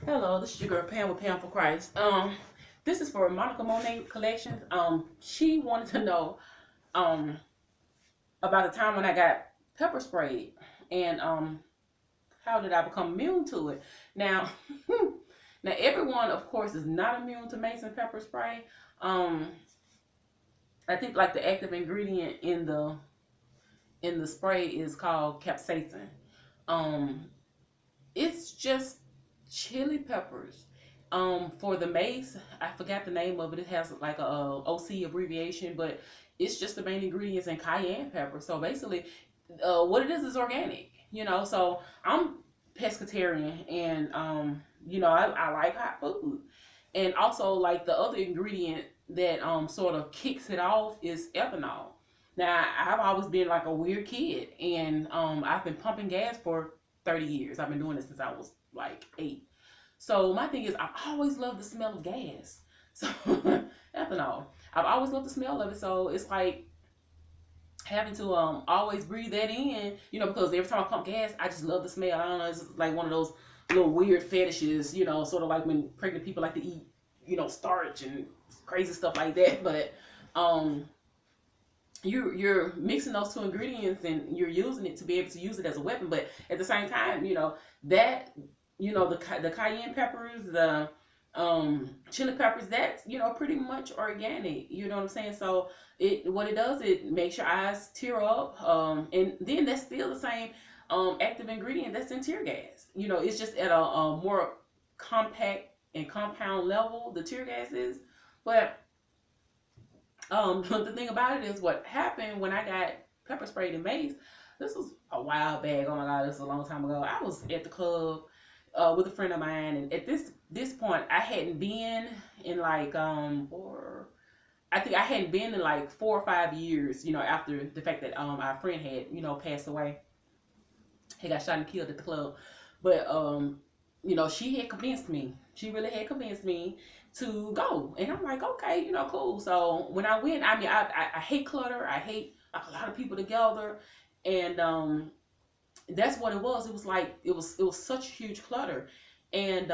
Hello, this is your girl Pam with Pam for Christ. This is for Monica Monet Collections. She wanted to know um about the time when I got pepper sprayed and how did I become immune to it. Now, now everyone of course is not immune to mace and pepper spray. Um, I think like the active ingredient in the spray is called capsaicin. Um, it's just chili peppers. For the mace, I forgot the name of it. It has like a OC abbreviation, but it's just the main ingredients in cayenne pepper. So basically, what it is organic. So I'm pescatarian, and I like hot food, and also like the other ingredient that sort of kicks it off is ethanol. Now I've always been like a weird kid, and I've been pumping gas for 30 years. I've been doing this since I was like 8. So my thing is, I've always loved the smell of gas. So ethanol, I've always loved the smell of it. So it's like having to always breathe that in, because every time I pump gas, I just love the smell. I don't know, it's like one of those little weird fetishes, sort of like when pregnant people like to eat, starch and crazy stuff like that. But um, you're mixing those two ingredients and you're using it to be able to use it as a weapon. But at the same time, that the cayenne peppers, the chili peppers, that's pretty much organic. You know what I'm saying? So what it does, it makes your eyes tear up, and then that's still the same active ingredient that's in tear gas. It's just at a more compact and compound level, the tear gas is. But the thing about it is, what happened when I got pepper sprayed and mace. This was a while back. Oh my god, this was a long time ago. I was at the club with a friend of mine, and at this point, I hadn't been in like or I think I hadn't been in like 4 or 5 years. After the fact that our friend had passed away. He got shot and killed at the club, but she had convinced me. She really had convinced me to go, and I'm like, okay, cool. So when I went, I mean, I hate clutter. I hate like a lot of people together, and that's what it was. It was like it was such huge clutter. And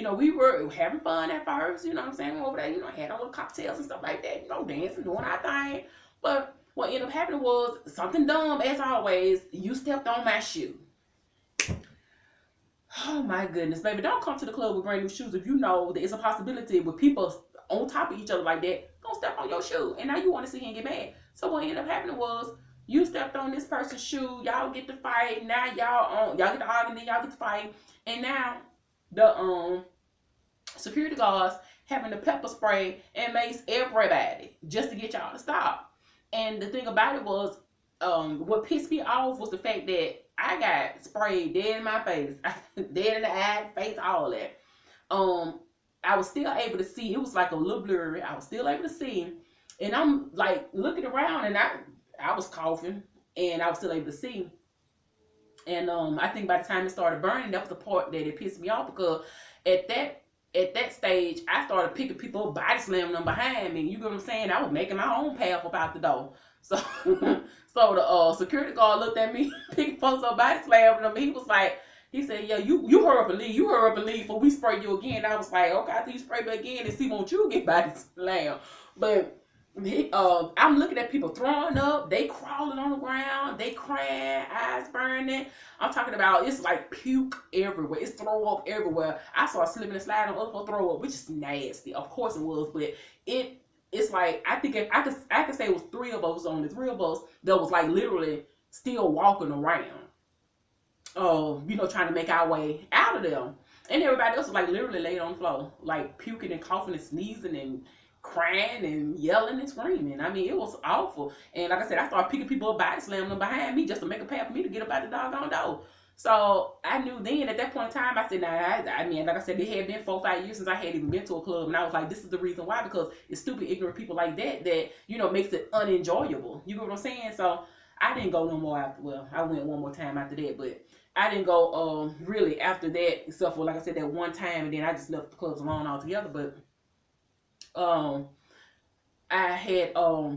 we were having fun at first, what I'm saying, over there, had our little cocktails and stuff like that, dancing, doing our thing. But what ended up happening was something dumb, as always. You stepped on my shoe. Oh my goodness, baby! Don't come to the club with brand new shoes if you know that it's a possibility with people on top of each other like that. Don't step on your shoe, and now you want to sit here and get mad. So what ended up happening was you stepped on this person's shoe. Y'all get to fight. Now y'all get to argue. Then y'all get to fight. And now the security guards having the pepper spray and mace everybody just to get y'all to stop. And the thing about it was, what pissed me off was the fact that I got sprayed dead in my face, dead in the eye, face, all that. Um, I was still able to see. It was like a little blurry. I was still able to see, and I'm like looking around, and I was coughing, and I was still able to see. And I think by the time it started burning, that was the part that it pissed me off, because at that stage, I started picking people up, body slamming them behind me. You get what I'm saying? I was making my own path up out the door. So, so the security guard looked at me, picking folks up, body slamming them. He was like, he said, "Yeah, you hurry up and leave. You hurry up and leave before we spray you again." I was like, "Okay, after you spray me again, and see, won't you get body slammed?" But I'm looking at people throwing up, they crawling on the ground, they crying, eyes burning. I'm talking about, it's like puke everywhere, it's throw up everywhere. I saw slipping and sliding on other people throw up, which is nasty. Of course it was, but it's like, I think I could say it was three of us that was like literally still walking around, trying to make our way out of them. And everybody else was like literally laid on the floor, like puking and coughing and sneezing and crying and yelling and screaming. I mean, it was awful. And like I said, I started picking people up, body slamming them behind me just to make a path for me to get up out the doggone door. So I knew then at that point in time, I said, nah, I mean, like I said, it had been 4 or 5 years since I had even been to a club. And I was like, this is the reason why, because it's stupid, ignorant people like that, makes it unenjoyable. You know what I'm saying? So I didn't go no more after, well, I went one more time after that, but I didn't go really after that, except for, like I said, that one time, and then I just left the clubs alone altogether. But um I had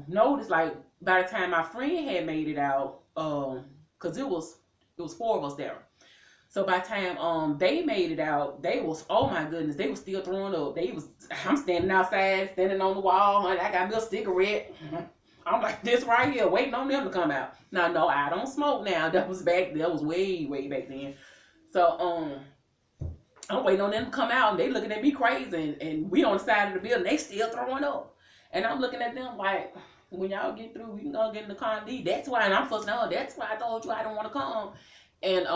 noticed, like, by the time my friend had made it out, because it was 4 of us there. So by the time they made it out, they was, oh my goodness, they was still throwing up. They was, I'm standing outside, standing on the wall, honey, I got me a cigarette. I'm like this right here, waiting on them to come out. Now, no, I don't smoke now. That was back. That was way, way back then. So I'm waiting on them to come out, and they looking at me crazy, and we on the side of the building, they still throwing up, and I'm looking at them like, when y'all get through, we can go get in the car and leave. That's why, and I'm fussing out. That's why I told you I don't want to come. And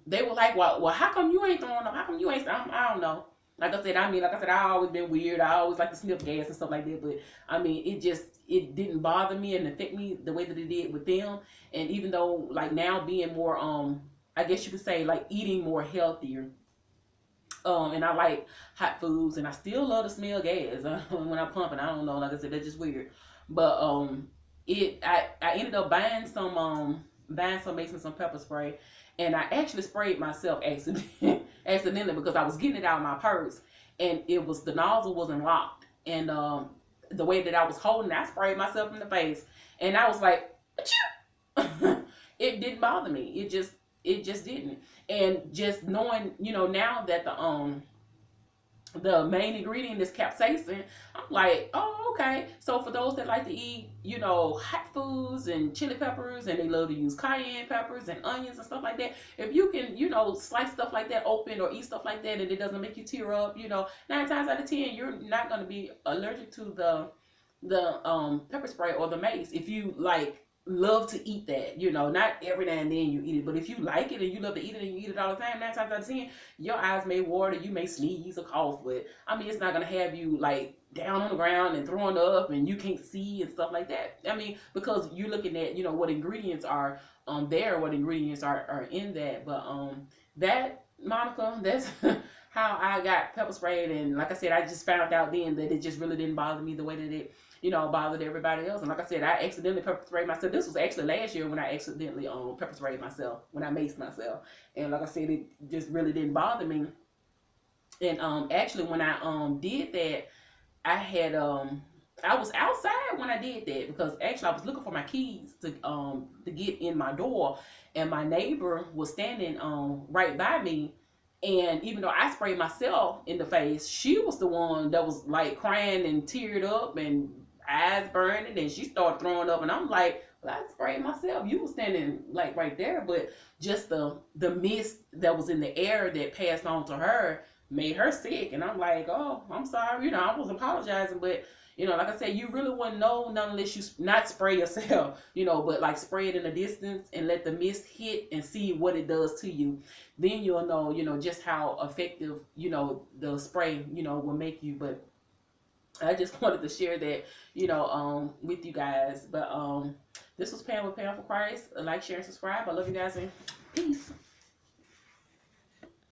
they were like, well, how come you ain't throwing up? How come you ain't? I don't know. Like I said, I always been weird. I always like to sniff gas and stuff like that. But I mean, it didn't bother me and affect me the way that it did with them. And even though, like now being more, I guess you could say like eating more healthier. And I like hot foods, and I still love to smell gas when I'm pumping. I don't know, like I said, that's just weird. But I ended up buying some making some pepper spray, and I actually sprayed myself accidentally because I was getting it out of my purse, and it was the nozzle wasn't locked, and the way that I was holding it, I sprayed myself in the face, and I was like, achoo! It didn't bother me. It just didn't. And just knowing, now that the main ingredient is capsaicin, I'm like, oh, okay. So for those that like to eat, hot foods and chili peppers, and they love to use cayenne peppers and onions and stuff like that, if you can, slice stuff like that open or eat stuff like that and it doesn't make you tear up, 9 times out of 10, you're not going to be allergic to the pepper spray or the mace. If you like love to eat that, not every now and then you eat it, but if you like it and you love to eat it and you eat it all the time, 9 times out of 10, your eyes may water, you may sneeze or cough, but I mean, it's not gonna have you like down on the ground and throwing up and you can't see and stuff like that. I mean, because you're looking at, what ingredients are there, what ingredients are in that. But that, Monica, that's how I got pepper sprayed. And like I said, I just found out then that it just really didn't bother me the way that it bothered everybody else. And like I said, I accidentally pepper sprayed myself. This was actually last year when I accidentally pepper sprayed myself, when I maced myself. And like I said, it just really didn't bother me. And actually when I did that, I was outside when I did that, because actually I was looking for my keys to get in my door, and my neighbor was standing right by me. And even though I sprayed myself in the face, she was the one that was like crying and teared up and eyes burning, and she started throwing up. And I'm like, well, I sprayed myself. You were standing like right there, but just the mist that was in the air that passed on to her made her sick. And I'm like, oh, I'm sorry. I was apologizing, but like I said, you really wouldn't know none unless you not spray yourself, but like spray it in a distance and let the mist hit and see what it does to you. Then you'll know, just how effective, the spray, will make you. But I just wanted to share that, with you guys. But this was Pam with Pam for Christ. Like, share, and subscribe. I love you guys, and peace.